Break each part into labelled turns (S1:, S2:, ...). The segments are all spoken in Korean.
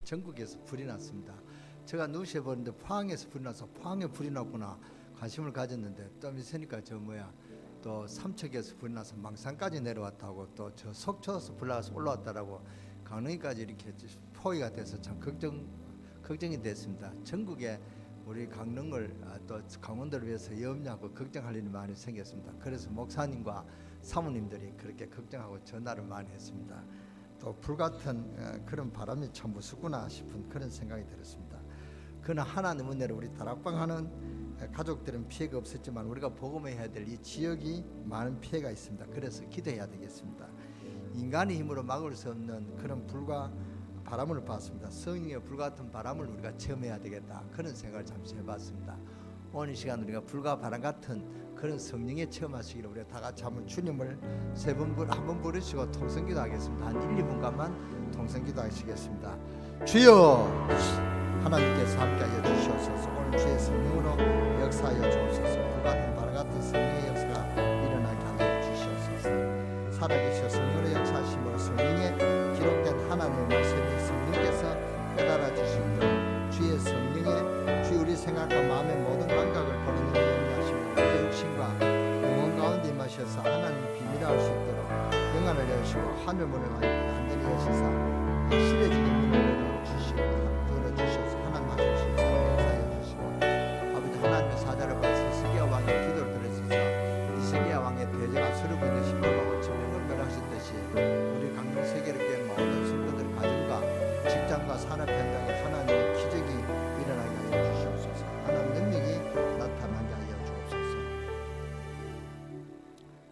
S1: 전국에서 불이 났습니다. 제가 누시해 보는데 포항에서 불이 나서 포항에 불이 났구나 관심을 가졌는데 좀 있으니까 또 삼척에서 불이 나서 망산까지 내려왔다고 또 저 속초에서 불 나서 올라왔다라고 강릉까지 이렇게 포위가 돼서 참 걱정이 됐습니다. 전국에 우리 강릉을 또 강원도를 위해서 염려하고 걱정할 일이 많이 생겼습니다. 그래서 목사님과 사모님들이 그렇게 걱정하고 전화를 많이 했습니다. 또 불같은 그런 바람이 참 무섭구나 싶은 그런 생각이 들었습니다. 그러나 하나님 은혜로 우리 다락방하는 가족들은 피해가 없었지만 우리가 복음해야 될 이 지역이 많은 피해가 있습니다. 그래서 기도해야 되겠습니다. 인간의 힘으로 막을 수 없는 그런 불과 바람을 봤습니다. 성령의 불같은 바람을 우리가 체험해야 되겠다 그런 생각을 잠시 해봤습니다. 오늘 이 시간 우리가 불과 바람 같은 그런 성령의 체험하시기를 우리가 다 같이 한번 주님을 한번 부르시고 통성기도 하겠습니다. 한 1, 2분간만 통성기도 하시겠습니다. 주여 하나님께서 함께하여 주시옵소서. 오늘 주의 성령으로 역사하여 주옵소서. 불같은 바람 같은 성령의 역사가 일어나게 하여 주시옵소서. 살아계셔 성령의 역사하심으로 성령에 기록된 하나님의 말씀이 성령께서 깨달아 주시고 주의 성령에 주 우리 생각과 마음의 모든 감각을 보는 눈을 열리하시고 우리의 육신과 영혼 가운데 임하셔서 하나님의 비밀을 알 수 있도록 영안을 여시고 하늘 문을 완전히 여시사 시대적인 문을 열어주시옵소서. 하나님 하시옵소서. 역사해 주시고 아버지 하나님의 사자를 받으신 스기야 왕의 기도를 들으셔서 이스기야 왕의 대제가 수르군의 10만만 5천명을 멸하셨듯이 우리 강릉 세계를 모든 성도들의 가정과 직장과 산업 현장에 하나님의 기적이 일어나게 하여 주시옵소서. 하나님 능력이 나타나게 하여 주옵소서.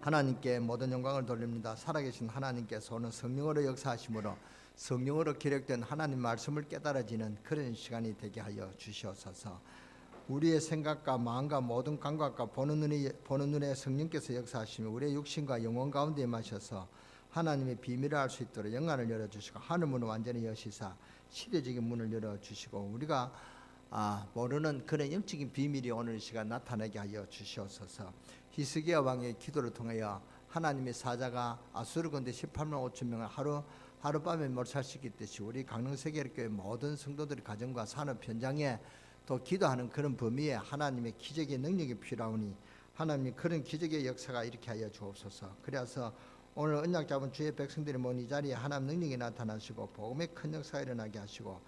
S1: 하나님께 모든 영광을 돌립니다. 살아계신 하나님께서 오늘 성령으로 역사하심으로 성령으로 기록된 하나님 말씀을 깨달아지는 그런 시간이 되게 하여 주시옵소서. 우리의 생각과 마음과 모든 감각과 보는 눈에 성령께서 역사하시며 우리의 육신과 영혼 가운데 임하셔서 하나님의 비밀을 알 수 있도록 영안을 열어주시고 하늘 문을 완전히 여시사 시대적인 문을 열어주시고 우리가 모르는 그런 영적인 비밀이 오늘 이 시간 나타나게 하여 주시옵소서. 히스기야 왕의 기도를 통하여 하나님의 사자가 아수르 군대 18만 5천 명을 하룻밤에 몰살시켰듯이 우리 강릉 세계교회 모든 성도들의 가정과 산업 현장에 또 기도하는 그런 범위에 하나님의 기적의 능력이 필요하오니 하나님이 그런 기적의 역사가 이렇게 하여 주옵소서. 그래서 오늘 언약 잡은 주의 백성들이 모인 이 자리에 하나님 능력이 나타나시고 복음의 큰 역사가 일어나게 하시고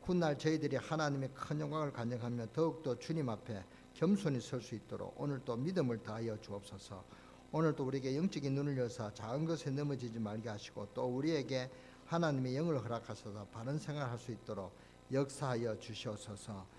S1: 훗날 저희들이 하나님의 큰 영광을 간증하며 더욱더 주님 앞에 겸손히 설 수 있도록 오늘 또 믿음을 다하여 주옵소서. 오늘 또 우리에게 영적인 눈을 여사 작은 것에 넘어지지 말게 하시고 또 우리에게 하나님의 영을 허락하셔서 바른 생활할 수 있도록 역사하여 주시옵소서.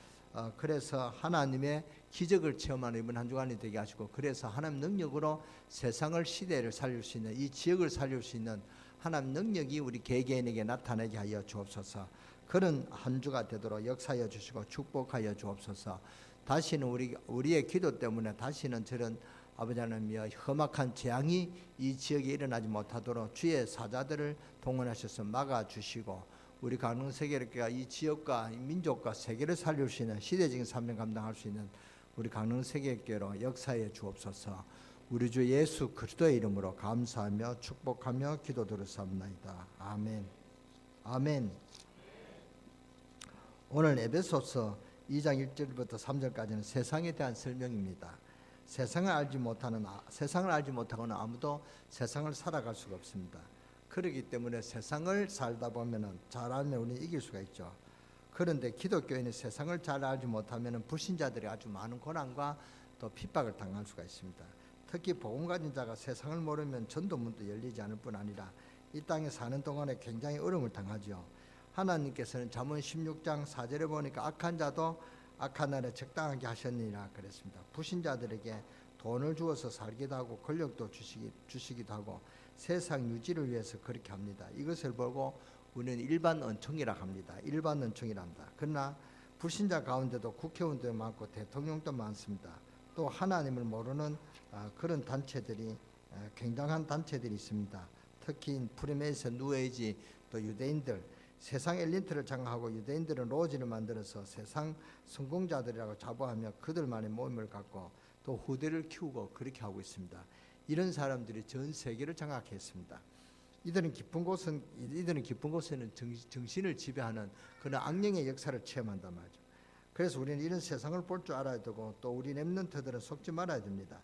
S1: 그래서 하나님의 기적을 체험하는 이번 한 주간이 되게 하시고 그래서 하나님 능력으로 세상을 시대를 살릴 수 있는 이 지역을 살릴 수 있는 하나님 능력이 우리 개개인에게 나타나게 하여 주옵소서. 그런 한 주가 되도록 역사하여 주시고 축복하여 주옵소서. 다시는 우리의 기도 때문에 다시는 저런 아버지 하나님이여 험악한 재앙이 이 지역에 일어나지 못하도록 주의 사자들을 동원하셔서 막아주시고 우리 강릉 세계교회가 이 지역과 이 민족과 세계를 살릴 수 있는 시대적인 사명 감당할 수 있는 우리 강릉 세계교회로 역사해 주옵소서. 우리 주 예수 그리스도의 이름으로 감사하며 축복하며 기도드렸사옵나이다. 아멘. 아멘. 오늘 에베소서 2장 1절부터 3절까지는 세상에 대한 설명입니다. 세상을 알지 못하고는 아무도 세상을 살아갈 수가 없습니다. 그렇기 때문에 세상을 살다 보면은 잘 알면 우리는 이길 수가 있죠. 그런데 기독교인이 세상을 잘 알지 못하면은 불신자들이 아주 많은 고난과 또 핍박을 당할 수가 있습니다. 특히 복음 가진 자가 세상을 모르면 전도문도 열리지 않을 뿐 아니라 이 땅에 사는 동안에 굉장히 어려움을 당하죠. 하나님께서는 잠언 16장 4절에 보니까 악한 자도 악한 날에 적당하게 하셨느니라 그랬습니다. 불신자들에게 돈을 주어서 살기도 하고 권력도 주시기도 하고 세상 유지를 위해서 그렇게 합니다. 이것을 보고 우리는 일반 은총이라 합니다. 일반 은총이라 합니다. 그러나 불신자 가운데도 국회의원도 많고 대통령도 많습니다. 또 하나님을 모르는 그런 단체들이 굉장한 단체들이 있습니다. 특히 프리메이슨, 누에이지, 또 유대인들 세상 엘리트를 장악하고 유대인들은 로지를 만들어서 세상 성공자들이라고 자부하며 그들만의 모임을 갖고 또 후대를 키우고 그렇게 하고 있습니다. 이런 사람들이 전 세계를 장악했습니다. 이들은 깊은 곳에는 정신을 지배하는 그런 악령의 역사를 체험한단 말이죠. 그래서 우리는 이런 세상을 볼 줄 알아야 되고, 또 우리 렘넌트들은 속지 말아야 됩니다.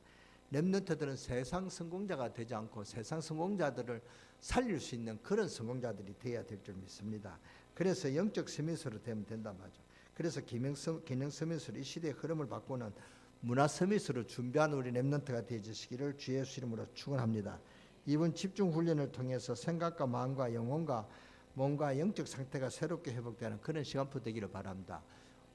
S1: 렘넌트들은 세상 성공자가 되지 않고 세상 성공자들을 살릴 수 있는 그런 성공자들이 되어야 될 줄 믿습니다. 그래서 영적 서밋으로 되면 된단 말이죠. 그래서 기능 서밋으로 이 시대의 흐름을 바꾸는 문화 서밋으로 준비한 우리 렘넌트가 되어주시기를 주 예수 이름으로 축원합니다. 이번 집중 훈련을 통해서 생각과 마음과 영혼과 몸과 영적 상태가 새롭게 회복되는 그런 시간표 되기를 바랍니다.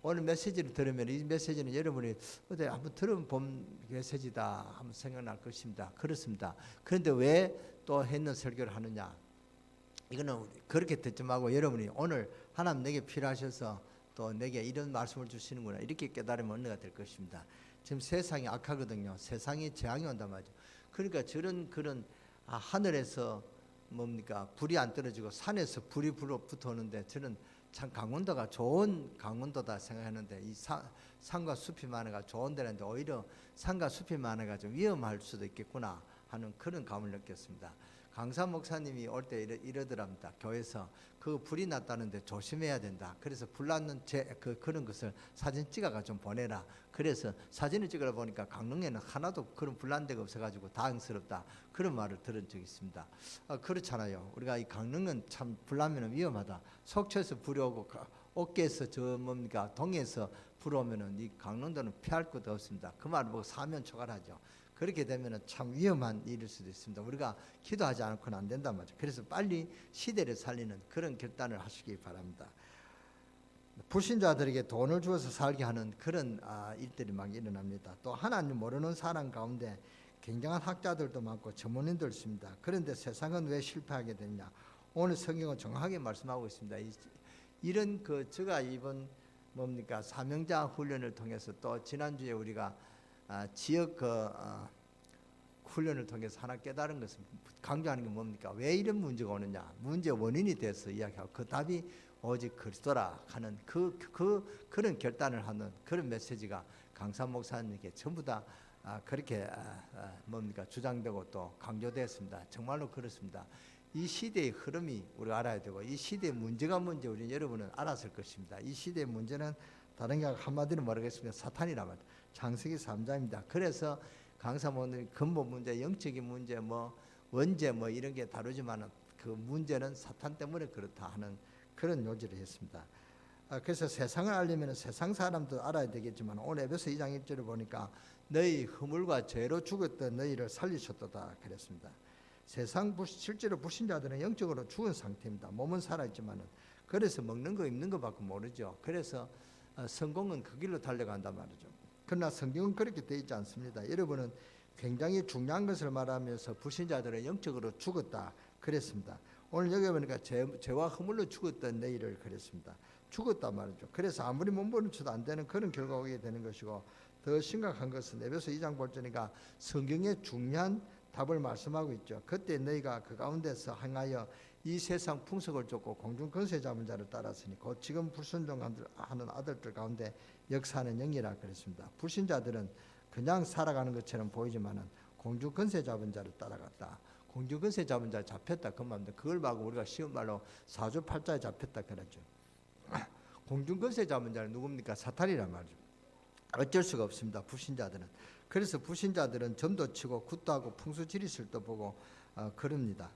S1: 오늘 메시지를 들으면 이 메시지는 여러분이 어디 한번 들어본 메시지다 한번 생각날 것입니다. 그렇습니다. 그런데 왜 또 했는 설교를 하느냐? 이거는 그렇게 듣지 말고 여러분이 오늘 하나님 내게 필요하셔서 또 내게 이런 말씀을 주시는구나 이렇게 깨달으면 은혜가 될 것입니다. 지금 세상이 악하거든요. 세상에 재앙이 온단 말이죠. 그러니까 그런 하늘에서 뭡니까 불이 안 떨어지고 산에서 불이 붙어오는데 저는 참 강원도가 좋은 강원도다 생각하는데 이 산과 숲이 많아가 좋은 데는데 오히려 산과 숲이 많아가 좀 위험할 수도 있겠구나 하는 그런 감을 느꼈습니다. 강사 목사님이 올 때 이러더랍니다. 교회에서 그 불이 났다는데 조심해야 된다. 그래서 불 났는 그런 것을 사진 찍어가 좀 보내라. 그래서 사진을 찍어 보니까 강릉에는 하나도 그런 불난 데가 없어가지고 다행스럽다. 그런 말을 들은 적이 있습니다. 그렇잖아요. 우리가 이 강릉은 참 불나면 위험하다. 속초에서 불이 오고 어깨에서 동해에서 불 오면은 이 강릉도는 피할 것도 없습니다. 그 말을 보고 사면초가하죠. 그렇게 되면 참 위험한 일일 수도 있습니다. 우리가 기도하지 않고는 안 된단 말이죠. 그래서 빨리 시대를 살리는 그런 결단을 하시기 바랍니다. 불신자들에게 돈을 주어서 살게 하는 그런 일들이 막 일어납니다. 또 하나님 모르는 사람 가운데 굉장한 학자들도 많고 전문인도 있습니다. 그런데 세상은 왜 실패하게 됐냐? 오늘 성경은 정확하게 말씀하고 있습니다. 이런 제가 이번 사명자 훈련을 통해서 또 지난주에 우리가 지역 훈련을 통해서 하나 깨달은 것은 강조하는 게 뭡니까? 왜 이런 문제가 오느냐? 문제 원인이 돼서 이야기하고 그 답이 오직 그리스도라 하는 그런 결단을 하는 그런 메시지가 강사 목사님에게 전부 다 그렇게 주장되고 또 강조되었습니다. 정말로 그렇습니다. 이 시대의 흐름이 우리가 알아야 되고 이 시대의 문제가 뭔지 우리 여러분은 알았을 것입니다. 이 시대의 문제는 다른 게 한마디로 말하겠습니다. 사탄이란 말이에요. 창세기 3장입니다. 그래서 강사모님 근본 문제, 영적인 문제, 원죄 이런 게 다루지만은 그 문제는 사탄 때문에 그렇다 하는 그런 요지를 했습니다. 그래서 세상을 알려면 세상 사람도 알아야 되겠지만 오늘 에베소 2장 1절을 보니까 너희 허물과 죄로 죽었던 너희를 살리셨도다 그랬습니다. 실제로 불신자들은 영적으로 죽은 상태입니다. 몸은 살아있지만은 그래서 먹는 거 입는 거밖에 모르죠. 그래서 성공은 그 길로 달려간단 말이죠. 그러나 성경은 그렇게 되어 있지 않습니다. 여러분은 굉장히 중요한 것을 말하면서 불신자들은 영적으로 죽었다 그랬습니다. 오늘 여기 보니까 죄와 허물로 죽었던 너희를 그랬습니다. 죽었단 말이죠. 그래서 아무리 몸부림 쳐도 안 되는 그런 결과가 오게 되는 것이고 더 심각한 것은 에베소 2장 볼 때니까 성경의 중요한 답을 말씀하고 있죠. 그때 너희가 그 가운데서 행하여 이 세상 풍속을 쫓고 공중 권세 잡은 자를 따랐으니 곧 지금 불순종하는 아들들 가운데 역사하는 영이라 그랬습니다. 불신자들은 그냥 살아가는 것처럼 보이지만은 공중 권세 잡은 자를 따라갔다. 공중 권세 잡은 자 잡혔다 그 말입니다. 그걸 말고 우리가 쉬운 말로 사주팔자에 잡혔다 그랬죠. 공중 권세 잡은 자는 누굽니까? 사탄이란 말이죠. 어쩔 수가 없습니다. 불신자들은. 그래서 불신자들은 점도 치고 굿도 하고 풍수지리술도 보고 그럽니다.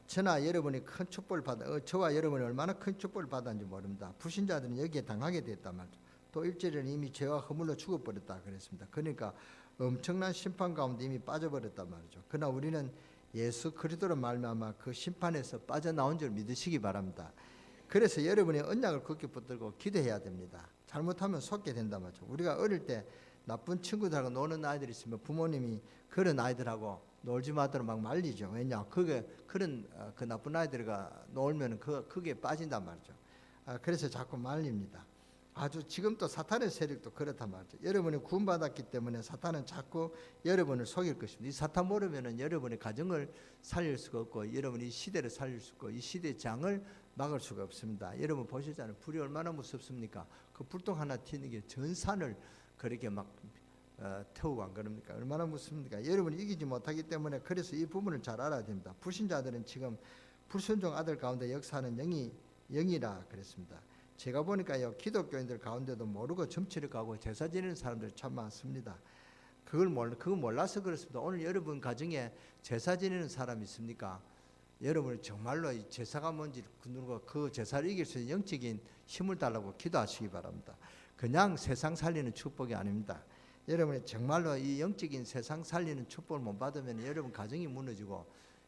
S1: 저나 여러분이 큰 축복을 저와 여러분이 얼마나 큰 축복을 받았는지 모릅니다. 불신자들은 여기에 당하게 됐단 말이죠. 또 1절에는 이미 죄와 허물로 죽어버렸다 그랬습니다. 그러니까 엄청난 심판 가운데 이미 빠져버렸단 말이죠. 그러나 우리는 예수 그리스도로 말미암아 그 심판에서 빠져나온 줄 믿으시기 바랍니다. 그래서 여러분이 언약을 굳게 붙들고 기도해야 됩니다. 잘못하면 속게 된단 말이죠. 우리가 어릴 때 나쁜 친구들하고 노는 아이들이 있으면 부모님이 그런 아이들하고 놀지 마도록 막 말리죠. 왜냐? 그런 그 나쁜 아이들과 놀면 그게 빠진단 말이죠. 그래서 자꾸 말립니다. 아주 지금 또 사탄의 세력도 그렇단 말이죠. 여러분이 구원받았기 때문에 사탄은 자꾸 여러분을 속일 것입니다. 이 사탄 모르면은 여러분의 가정을 살릴 수가 없고 여러분이 이 시대를 살릴 수 없고 이 시대의 장을 막을 수가 없습니다. 여러분 보시잖아요. 불이 얼마나 무섭습니까? 그 불똥 하나 튀는 게 전 산을 그렇게 막 태우고 안 그럽니까? 얼마나 무섭습니까? 여러분이 이기지 못하기 때문에 그래서 이 부분을 잘 알아야 됩니다. 불신자들은 지금 불순종 아들 가운데 역사하는 영이라 그랬습니다. 제가 보니까요, 기독교인들 가운데도 모르고 점치를 가고 제사 지내는 사람들 참 많습니다. 그걸 몰라서 그렇습니다. 오늘 여러분 가정에 제사 지내는 사람 있습니까? 여러분이 정말로 이 제사가 뭔지 그 제사를 이길 수 있는 영적인 힘을 달라고 기도하시기 바랍니다. 그냥 세상 살리는 축복이 아닙니다. 여러분이 정말로 이 영적인 세상 살리는 축복을 못 받으면 여러분 가정이 무너지고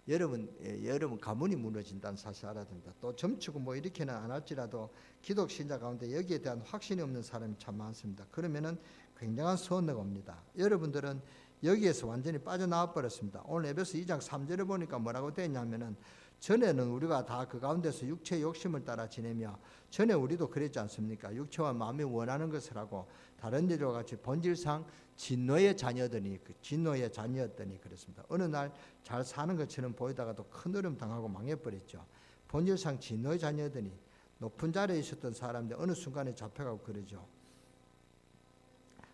S1: 여러분 가문이 무너진다는 사실 알아야 됩니다. 또 점치고 뭐 이렇게는 안 할지라도 기독 신자 가운데 여기에 대한 확신이 없는 사람이 참 많습니다. 그러면은 굉장한 서운해가 옵니다. 여러분들은 여기에서 완전히 빠져나와 버렸습니다. 오늘 에베소 2장 3절에 보니까 뭐라고 되어 있냐면은 전에는 우리가 다 그 가운데서 육체의 욕심을 따라 지내며 전에 우리도 그랬지 않습니까? 육체와 마음이 원하는 것을 하고 다른 일과 같이 본질상 진노의 자녀더니 그랬습니다. 어느 날 잘 사는 것처럼 보이다가도 큰 어려움 당하고 망해버렸죠. 본질상 진노의 자녀더니 높은 자리에 있었던 사람들 어느 순간에 잡혀가고 그러죠.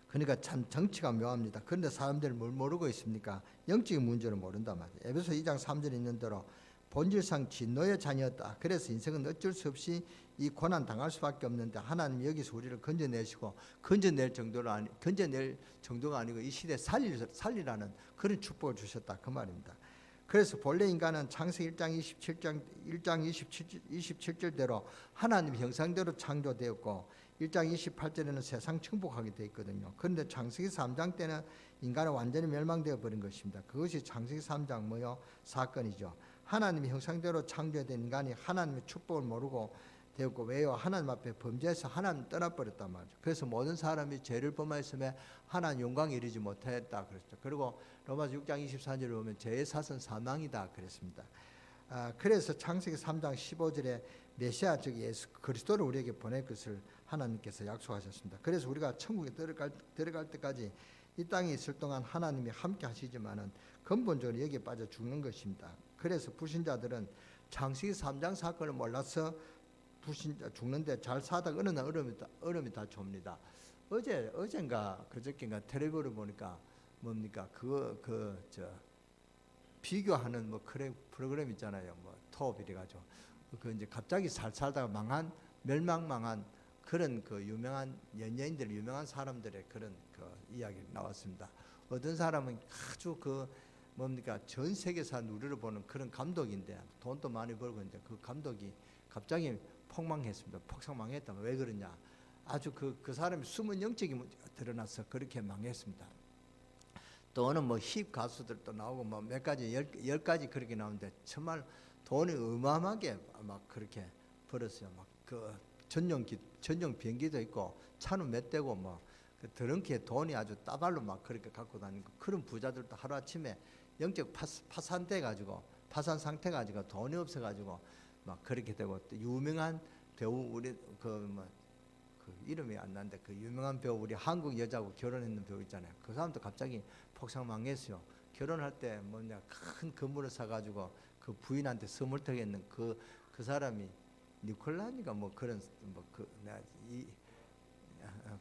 S1: 그러니까 참 정치가 묘합니다. 그런데 사람들이 뭘 모르고 있습니까? 영적인 문제를 모른단 말이에요. 에베소 2장 3절에 있는 대로 본질상 진노의 자녀였다. 그래서 인생은 어쩔 수 없이 이 고난 당할 수밖에 없는데 하나님이 여기서 우리를 건져내시고 건져낼 정도가 아니고 이 시대에 살리라는 그런 축복을 주셨다 그 말입니다. 그래서 본래 인간은 창세기 1장 27절대로 하나님 형상대로 창조되었고 1장 28절에는 세상 정복하게 되어 있거든요. 그런데 창세기 3장 때는 인간은 완전히 멸망되어 버린 것입니다. 그것이 창세기 3장 사건이죠. 하나님의 형상대로 창조된 인간이 하나님의 축복을 모르고 되었고 왜요? 하나님 앞에 범죄해서 하나님 떠나버렸단 말이죠. 그래서 모든 사람이 죄를 범하였음에 하나님 영광에 이르지 못했다 그랬죠. 그리고 로마서 6장 24절에 보면 죄의 사선 사망이다 그랬습니다. 그래서 창세기 3장 15절에 메시아 즉 예수 그리스도를 우리에게 보낼 것을 하나님께서 약속하셨습니다. 그래서 우리가 천국에 들어갈 때까지 이 땅에 있을 동안 하나님이 함께 하시지만은 근본적으로 여기에 빠져 죽는 것입니다. 그래서 불신자들은 창세기 3장 사건을 몰라서 불신자 죽는데 잘 살다가 어느 날 얼음이 닫혀옵니다. 어젠가 그저께인가 텔레비를 보니까 뭡니까 비교하는 뭐 프로그램 있잖아요. 뭐 톱 이래가지고 그 이제 갑자기 잘 살다가 멸망한 그런 그 유명한 연예인들, 유명한 사람들의 그런 그 이야기 나왔습니다. 어떤 사람은 아주 전 세계사 누리를 보는 그런 감독인데 돈도 많이 벌고 있는데 그 감독이 갑자기 폭망했습니다. 폭삭망했다면 왜 그러냐? 아주 그 사람이 숨은 영적인 문제가 드러나서 그렇게 망했습니다. 또는 힙 가수들도 나오고 몇 가지 10가지 그렇게 나오는데 정말 돈이 어마어마하게 막 그렇게 벌었어요. 전용 비행기도 있고 차는 몇 대고 드렁키에 돈이 아주 따발로 막 그렇게 갖고 다니고 그런 부자들도 하루아침에 영적 파산 상태 가지고 돈이 없어 가지고 막 그렇게 되고 또 유명한 배우 우리 이름이 안 나는데 그 유명한 배우 우리 한국 여자하고 결혼했는 배우 있잖아요. 그 사람도 갑자기 폭삭망했어요. 결혼할 때 큰 건물을 사 가지고 그 부인한테 선물 타겠는 그 사람이 니콜라니가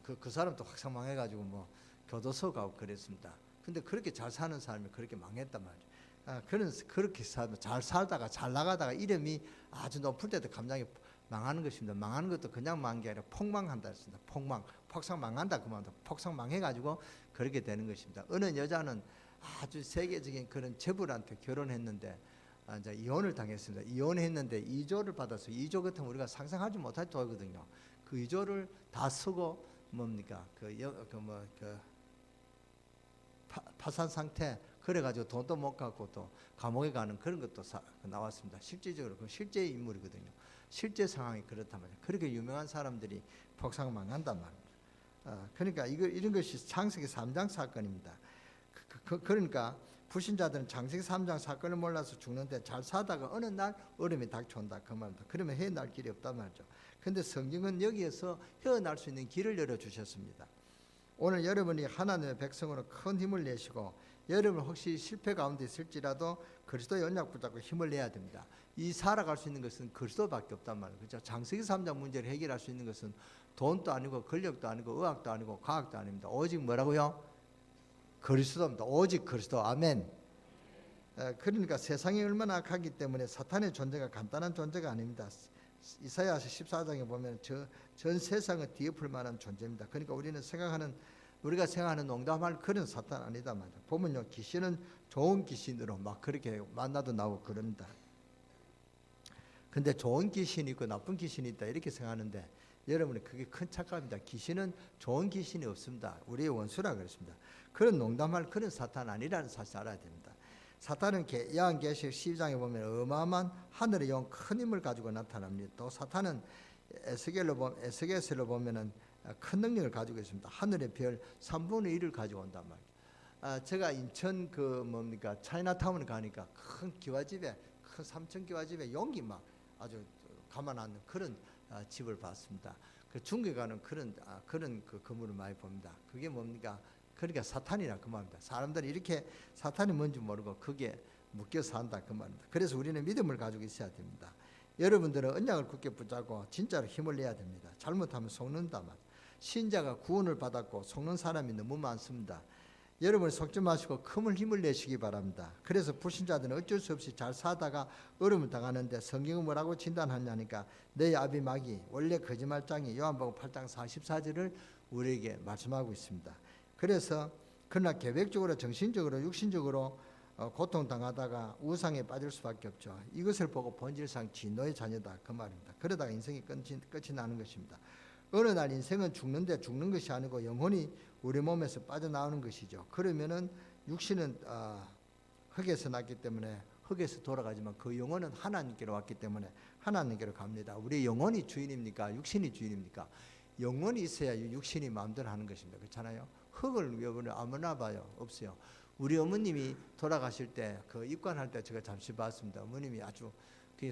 S1: 그 사람도 확 망해가지고 교도소 가고 그랬습니다. 근데 그렇게 잘 사는 사람이 그렇게 망했단 말이에요. 그렇게 잘 살다가 잘 나가다가 이름이 아주 높을 때도 감당이 망하는 것입니다. 망하는 것도 그냥 망한 게 아니라 폭망한다 했습니다. 폭삭 망한다 그만도 폭삭 망해가지고 그렇게 되는 것입니다. 어느 여자는 아주 세계적인 그런 재벌한테 결혼했는데 이제 이혼을 당했습니다. 이혼했는데 2조를 받아서 2조 같으면 우리가 상상하지 못할 돈이거든요. 그 2조를 다 쓰고 파산 상태 그래가지고 돈도 못 갖고 또 감옥에 가는 그런 것도 나왔습니다. 실질적으로 그 실제 인물이거든요. 실제 상황이 그렇단 말이에요. 그렇게 유명한 사람들이 폭삭 망한단 말입니다. 그러니까 이런 것이 창세기 3장 사건입니다. 그러니까 불신자들은 창세기 3장 사건을 몰라서 죽는데 잘 사다가 어느 날 얼음이 닥쳐온다 그 말입니다. 그러면 헤어날 길이 없단 말이죠. 그런데 성경은 여기에서 헤어날 수 있는 길을 열어주셨습니다. 오늘 여러분이 하나님의 백성으로 큰 힘을 내시고 여러분 혹시 실패 가운데 있을지라도 그리스도의 언약 붙잡고 힘을 내야 됩니다. 이 살아갈 수 있는 것은 그리스도밖에 없단 말이에요. 그렇죠? 창세기 3장 문제를 해결할 수 있는 것은 돈도 아니고 권력도 아니고 의학도 아니고 과학도 아닙니다. 오직 뭐라고요? 그리스도입니다. 오직 그리스도. 아멘. 그러니까 세상이 얼마나 악하기 때문에 사탄의 존재가 간단한 존재가 아닙니다. 이사야서 14장에 보면 전 세상을 뒤엎을 만한 존재입니다. 그러니까 우리가 생각하는 농담할 그런 사탄 아니다 말이야. 보면요, 귀신은 좋은 귀신으로 막 그렇게 만나도 나오고 그럽니다. 근데 좋은 귀신이 있고 나쁜 귀신이 있다 이렇게 생각하는데, 여러분이 그게 큰 착각입니다. 귀신은 좋은 귀신이 없습니다. 우리의 원수라 그랬습니다. 그런 농담할 그런 사탄 아니라는 사실 알아야 됩니다. 사탄은 요한계시록 12장에 보면 어마어마한 하늘의 영 큰 힘을 가지고 나타납니다. 또 사탄은 에스겔에서 보면은 큰 능력을 가지고 있습니다. 하늘의 별 3분의 1을 가지고 온단 말이에요. 제가 인천 차이나타운에 가니까 큰 기와집에, 큰 3층 기와집에 용이 막 아주 가만 않는 그런 집을 봤습니다. 그 중국에 가는 그런 그 건물을 많이 봅니다. 그게 뭡니까? 그러니까 사탄이라 그 말입니다. 사람들이 이렇게 사탄이 뭔지 모르고 그게 묶여 산다 그 말입니다. 그래서 우리는 믿음을 가지고 있어야 됩니다. 여러분들은 언약을 굳게 붙잡고 진짜로 힘을 내야 됩니다. 잘못하면 속는다 말. 신자가 구원을 받았고 속는 사람이 너무 많습니다. 여러분 속지 마시고 큰 힘을 내시기 바랍니다. 그래서 불신자들은 어쩔 수 없이 잘 사다가 어려움을 당하는데, 성경은 뭐라고 진단하냐니까 내 아비마귀 원래 거짓말장이 요한복음 8장 44절을 우리에게 말씀하고 있습니다. 그래서 그러나 계획적으로 정신적으로 육신적으로 고통당하다가 우상에 빠질 수밖에 없죠. 이것을 보고 본질상 진노의 자녀다 그 말입니다. 그러다가 인생이 끝이 나는 것입니다. 어느 날 인생은 죽는데 죽는 것이 아니고 영혼이 우리 몸에서 빠져나오는 것이죠. 그러면은 육신은 흙에서 났기 때문에 흙에서 돌아가지만 그 영혼은 하나님께로 왔기 때문에 하나님께로 갑니다. 우리 영혼이 주인입니까? 육신이 주인입니까? 영혼이 있어야 육신이 마음대로 하는 것입니다. 그렇잖아요. 흙을 여러분 아무나 봐요? 없어요. 우리 어머님이 돌아가실 때 그 입관할 때 제가 잠시 봤습니다. 어머님이 아주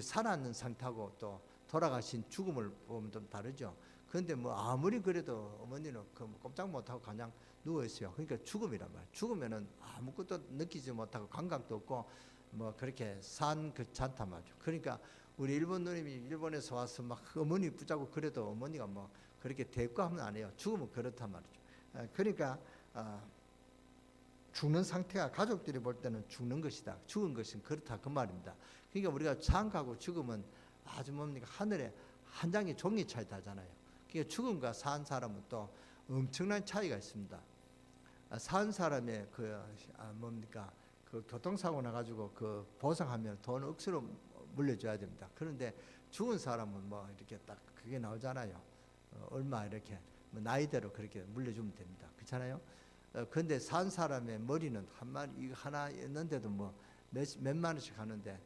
S1: 살아있는 상태하고 또 돌아가신 죽음을 보면 좀 다르죠. 그런데 뭐 아무리 그래도 어머니는 꼼짝 못하고 그냥 누워 있어요. 그러니까 죽음이란 말이에요. 죽으면은 아무것도 느끼지 못하고 감각도 없고 뭐 그렇게 산 그 잔탄 말이죠. 그러니까 우리 일본 누님이 일본에서 와서 막 어머니 붙잡고 그래도 어머니가 뭐 그렇게 대꾸하면 안 해요. 죽으면 그렇단 말이죠. 그러니까 죽는 상태가 가족들이 볼 때는 죽는 것이다. 죽은 것은 그렇다 그 말입니다. 그러니까 우리가 장가고 죽으면 아주 뭡니까 하늘에 한 장의 종이 차이 나잖아요. 그러니까 죽음과 산 사람은 또 엄청난 차이가 있습니다. 산 사람의 뭡니까 그 교통사고 나가지고 그 보상하면 돈 억수로 물려줘야 됩니다. 그런데 죽은 사람은 뭐 이렇게 딱 그게 나오잖아요. 얼마 이렇게 뭐 나이대로 그렇게 물려주면 됩니다. 그렇잖아요. 그런데 산 사람의 머리는 하나 있는데도 뭐 몇만 원씩 하는데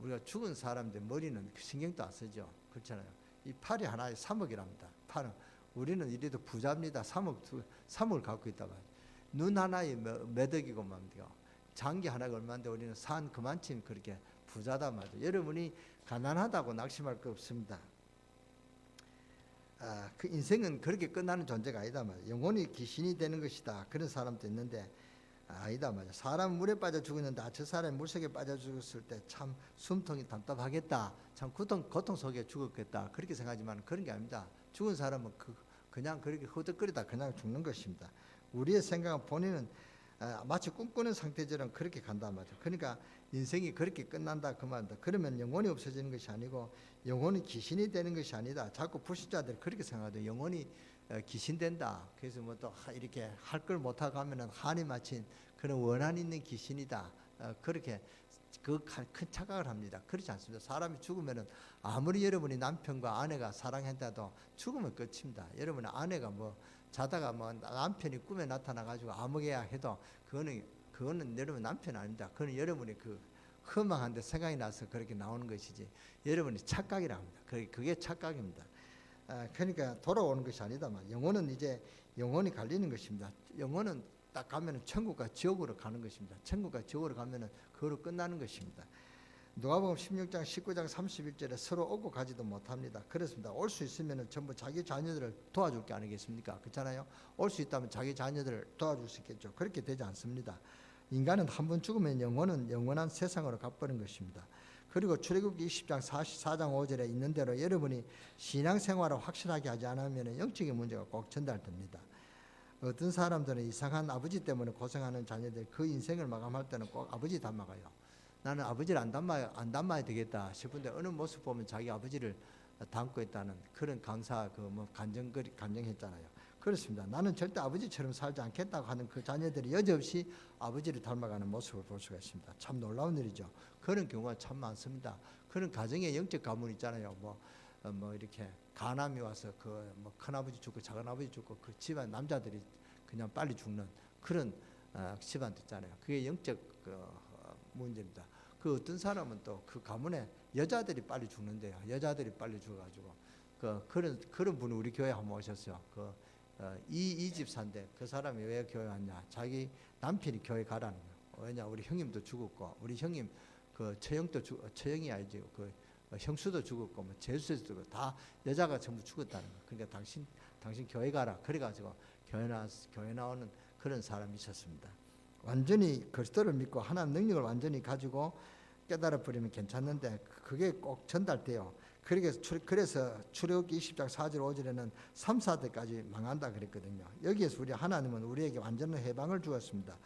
S1: 우리가 죽은 사람들 머리는 신경도 안 쓰죠. 그렇잖아요. 이 팔이 하나에 3억이랍니다. 팔은 우리는 이래도 부자입니다. 3억을 갖고 있다 말이에요. 눈 하나에 몇 억이고 뭡니까? 장기 하나가 얼마인데 우리는 산 그만큼 그렇게 부자다 말이죠. 여러분이 가난하다고 낙심할 거 없습니다. 그 인생은 그렇게 끝나는 존재가 아니다 말이에요. 영혼이 귀신이 되는 것이다. 그런 사람도 있는데 아니다 말이에요. 사람 물에 빠져 죽었는데 저 사람이 물속에 빠져 죽었을 때 참 숨통이 답답하겠다. 참 고통 속에 죽었겠다. 그렇게 생각하지만 그런 게 아닙니다. 죽은 사람은 그냥 그렇게 허덕거리다 그냥 죽는 것입니다. 우리의 생각은 본인은 마치 꿈꾸는 상태처럼 그렇게 간단 말이죠. 그러니까 인생이 그렇게 끝난다 그 말입니다. 그러면 영혼이 없어지는 것이 아니고 영혼이 귀신이 되는 것이 아니다. 자꾸 불신자들이 그렇게 생각하죠. 영혼이 귀신 된다. 그래서 뭐 또 이렇게 할 걸 못하고 하면은 한이 맺힌 그런 원한 있는 귀신이다. 그렇게 큰 착각을 합니다. 그렇지 않습니다. 사람이 죽으면은 아무리 여러분이 남편과 아내가 사랑한다도 죽으면 끝입니다. 여러분의 아내가 뭐 자다가 뭐 남편이 꿈에 나타나 가지고 아무개야 해도 그거는 여러분 남편 아닙니다. 그건 여러분이 그 허망한데 생각이 나서 그렇게 나오는 것이지 여러분이 착각이라 합니다. 그게 착각입니다. 그러니까 돌아오는 것이 아니다만 영혼은 이제 영혼이 갈리는 것입니다. 영혼은 딱 가면은 천국과 지옥으로 가는 것입니다. 천국과 지옥으로 가면은 그거로 끝나는 것입니다. 누가복음 16장 19장 31절에 서로 오고 가지도 못합니다. 그렇습니다. 올 수 있으면 전부 자기 자녀들을 도와줄 게 아니겠습니까? 그렇잖아요. 올 수 있다면 자기 자녀들을 도와줄 수 있겠죠. 그렇게 되지 않습니다. 인간은 한 번 죽으면 영혼은 영원한 세상으로 가버린 것입니다. 그리고 출애굽기 20장 44장 5절에 있는 대로 여러분이 신앙생활을 확실하게 하지 않으면 영적인 문제가 꼭 전달됩니다.
S2: 어떤 사람들은 이상한 아버지 때문에 고생하는 자녀들 그 인생을 마감할 때는 꼭 아버지 닮아가요. 나는 아버지를 안 닮아야 되겠다 싶은데 어느 모습 보면 자기 아버지를 닮고 있다는 그런 강사 간증했잖아요. 그렇습니다. 나는 절대 아버지처럼 살지 않겠다고 하는 그 자녀들이 여지없이 아버지를 닮아가는 모습을 볼 수가 있습니다. 참 놀라운 일이죠. 그런 경우가 참 많습니다. 그런 가정의 영적 가문 있잖아요. 뭐 이렇게 간암이 와서 그 뭐 큰아버지 죽고 작은아버지 죽고 그 집안 남자들이 그냥 빨리 죽는 그런 집안도 있잖아요. 그게 영적 문제입니다. 그 어떤 사람은 또 그 가문에 여자들이 빨리 죽는데요. 여자들이 빨리 죽어가지고 그런 분이 우리 교회 한번 오셨어요. 이 집사인데 그 사람이 왜 교회 왔냐? 자기 남편이 교회 가라는 거예요. 왜냐? 우리 형님도 죽었고 우리 형님 그 처형이 알지? 그 형수도 죽었고 뭐 제수도 죽었고 다 여자가 전부 죽었다는 거예요. 그러니까 당신 교회 가라. 그래가지고 교회 나오는 그런 사람이 있었습니다. 완전히 그리스도를 믿고 하나님 능력을 완전히 가지고 깨달아 버리면 괜찮는데 그게 꼭 전달돼요. 그래서 출애굽기 20장 4절 5절에는 3, 4대까지 망한다 그랬거든요. 여기에서 하나님은 우리에게 완전한 해방을 주었습니다.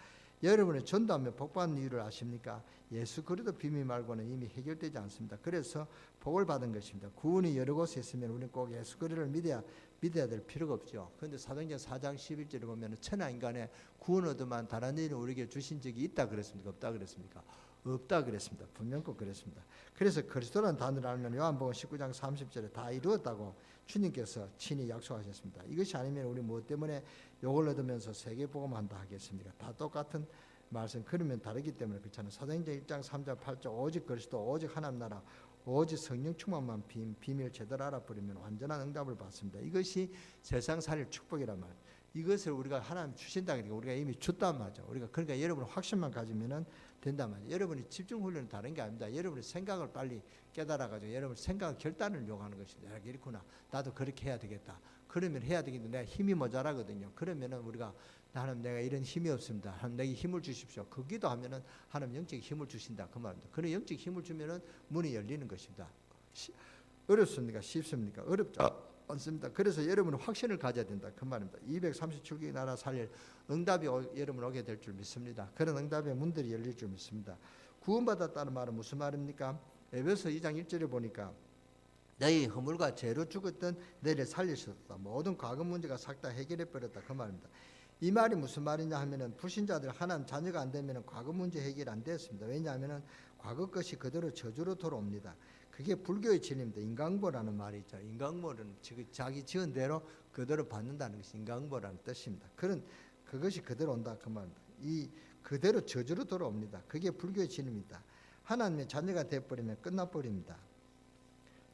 S2: 여러분의 전도하며 복받는 이유를 아십니까? 예수 그리스도 비밀 말고는 이미 해결되지 않습니다. 그래서 복을 받은 것입니다. 구원이 여러 곳에 있으면 우리는 꼭 예수 그리스도를 믿어야 될 필요가 없죠. 그런데 사도행전 4장 11절에 보면 천하 인간의 구원 얻으만 다른 일을 우리에게 주신 적이 있다 그랬습니까? 없다 그랬습니까? 없다 그랬습니다. 분명코 그랬습니다. 그래서 그리스도라는 단어를 알면 요한복음 19장 30절에 다 이루었다고 주님께서 친히 약속하셨습니다. 이것이 아니면 우리 무엇 때문에 욕을 얻으면서 세계복음한다 하겠습니까? 다 똑같은 말씀. 그러면 다르기 때문에 그렇잖아요. 사도행전 1장 3절 8절 오직 그리스도 오직 하나님 나라 오직 성령 충만만 비밀 제대로 알아버리면 완전한 응답을 받습니다. 이것이 세상 살릴 축복이란 말이에요. 이것을 우리가 하나님 주신다 그러니까 우리가 이미 줬단 말이죠. 그러니까 여러분 확신만 가지면은 된단 말이에요. 여러분이 집중 훈련은 다른 게 아닙니다. 여러분의 생각을 빨리 깨달아가지고 여러분 생각 결단을 요구하는 것입니다. 내가 이렇구나. 나도 그렇게 해야 되겠다. 그러면 해야 되겠는데 내가 힘이 모자라거든요. 그러면은 우리가 하나님 내가 이런 힘이 없습니다. 하나님 내게 힘을 주십시오. 그 기도하면은 하나님 영적 힘을 주신다 그 말입니다. 그런 영적 힘을 주면은 문이 열리는 것입니다. 어렵습니까? 쉽습니까? 어렵죠. 않습니다. 그래서 여러분은 확신을 가져야 된다 그 말입니다. 237개의 나라 살릴 응답이 여러분 오게 될 줄 믿습니다. 그런 응답의 문들이 열릴 줄 믿습니다. 구원받았다는 말은 무슨 말입니까? 에베소 2장 1절에 보니까 너희 허물과 죄로 죽었던 너희를 살리셨다. 모든 과거 문제가 싹 다 해결해 버렸다 그 말입니다. 이 말이 무슨 말이냐 하면은 불신자들 하나님 자녀가 안 되면은 과거 문제 해결 안 됐습니다. 왜냐하면은 과거 것이 그대로 저주로 돌아옵니다. 그게 불교의 진리입니다. 인강보라는 말이 있죠. 인강보는 자기 지은 대로 그대로 받는다는 것이 인강보라는 뜻입니다. 그것이 그대로 온다 그 말입니다. 이 그대로 저주로 돌아옵니다. 그게 불교의 진리입니다. 하나님의 자녀가 되어버리면 끝나버립니다.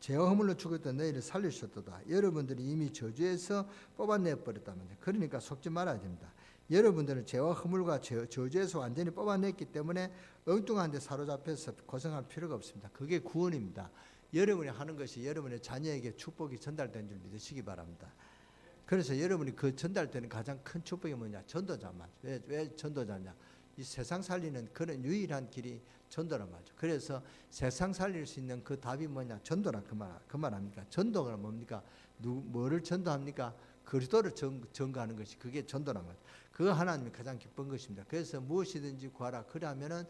S2: 죄와 허물로 죽었던 너희를 살리셨도다. 여러분들이 이미 저주에서 뽑아내버렸다면 그러니까 속지 말아야 됩니다. 여러분들은 죄와 허물과 저주에서 완전히 뽑아냈기 때문에 엉뚱한 데 사로잡혀서 고생할 필요가 없습니다. 그게 구원입니다. 여러분이 하는 것이 여러분의 자녀에게 축복이 전달된 줄 믿으시기 바랍니다. 그래서 여러분이 그 전달되는 가장 큰 축복이 뭐냐? 전도자만. 왜 전도자냐? 이 세상 살리는 그런 유일한 길이 전도란 말이죠. 그래서 세상 살릴 수 있는 그 답이 뭐냐? 전도라 그 말 아닙니까? 전도가 뭡니까? 뭐를 전도합니까? 그리스도를 전가하는 것이 그게 전도란 말이죠. 그거 하나님이 가장 기쁜 것입니다. 그래서 무엇이든지 구하라. 그러하면은